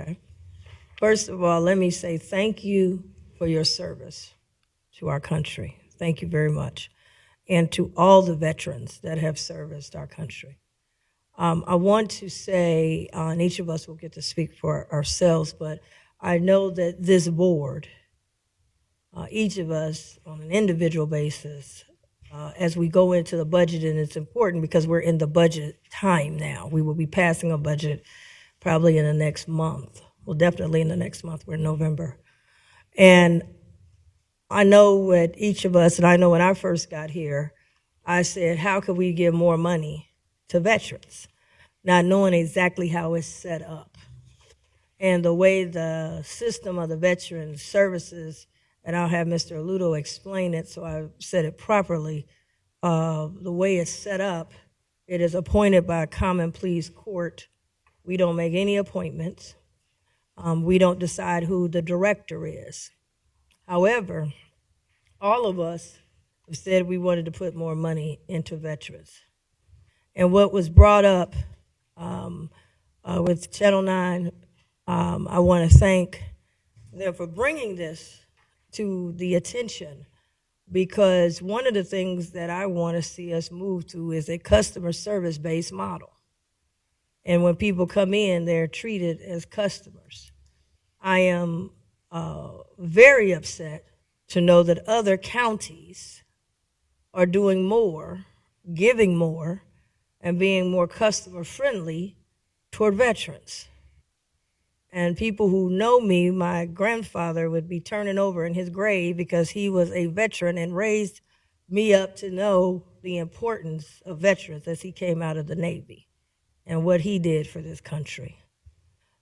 Okay. First of all, let me say thank you for your service to our country. Thank you very much. And to all the veterans that have serviced our country. I want to say, and each of us will get to speak for ourselves, but I know that this board, each of us on an individual basis, as we go into the budget, and it's important because we're in the budget time now. We will be passing a budget probably in the next month. Well, definitely in the next month. We're in November. And I know what each of us, and I know when I first got here, I said, how could we give more money to veterans? Not knowing exactly how it's set up. And the way the system of the veteran services, and I'll have Mr. Ludo explain it so I said it properly, the way it's set up, it is appointed by a common pleas court. We don't make any appointments. We don't decide who the director is. However, all of us have said we wanted to put more money into veterans. And what was brought up with Channel 9, I want to thank them for bringing this to the attention, because one of the things that I want to see us move to is a customer service-based model. And when people come in, they're treated as customers. I am very upset to know that other counties are doing more, giving more, and being more customer-friendly toward veterans. And people who know me, my grandfather would be turning over in his grave because he was a veteran and raised me up to know the importance of veterans as he came out of the Navy and what he did for this country.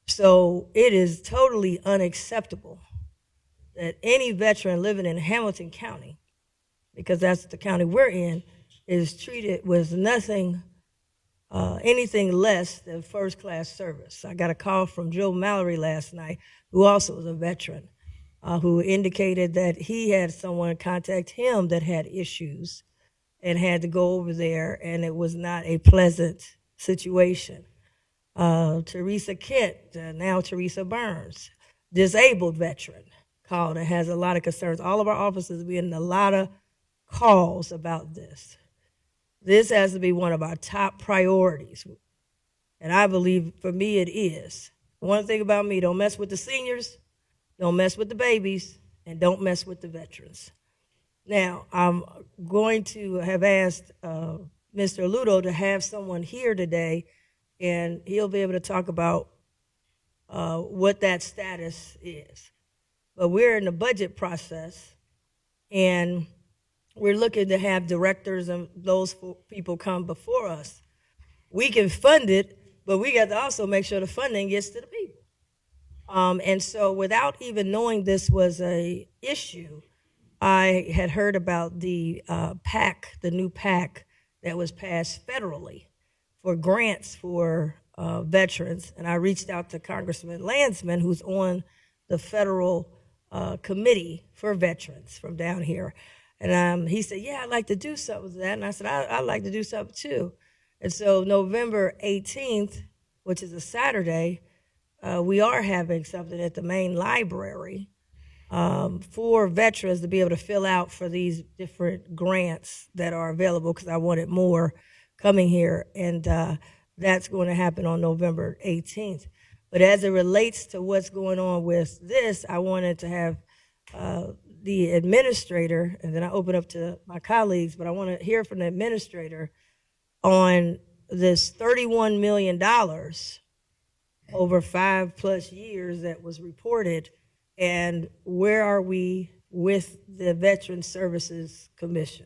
So it is totally unacceptable that any veteran living in Hamilton County, because that's the county we're in, is treated with nothing, anything less than first-class service. I got a call from Joe Mallory last night, who also was a veteran, who indicated that he had someone contact him that had issues and had to go over there, and it was not a pleasant situation. Teresa Kent, now Teresa Burns, disabled veteran, called and has a lot of concerns. All of our offices are getting a lot of calls about this. This has to be one of our top priorities, and I believe for me it is. One thing about me, don't mess with the seniors, don't mess with the babies, and don't mess with the veterans. Now, I'm going to have asked Mr. Ludo to have someone here today, and he'll be able to talk about what that status is. But we're in the budget process, and we're looking to have directors and those people come before us. We can fund it, but we got to also make sure the funding gets to the people. And so without even knowing this was an issue, I had heard about the PAC, the new PAC that was passed federally for grants for veterans. And I reached out to Congressman Landsman, who's on the federal committee for veterans from down here. And he said, yeah, I'd like to do something with that. And I said, I'd like to do something too. And so November 18th, which is a Saturday, we are having something at the main library for veterans to be able to fill out for these different grants that are available, because I wanted more coming here. And that's going to happen on November 18th. But as it relates to what's going on with this, I wanted to have the administrator, and then I open up to my colleagues, but I want to hear from the administrator on this $31 million over 5+ years that was reported, and where are we with the Veteran Services Commission?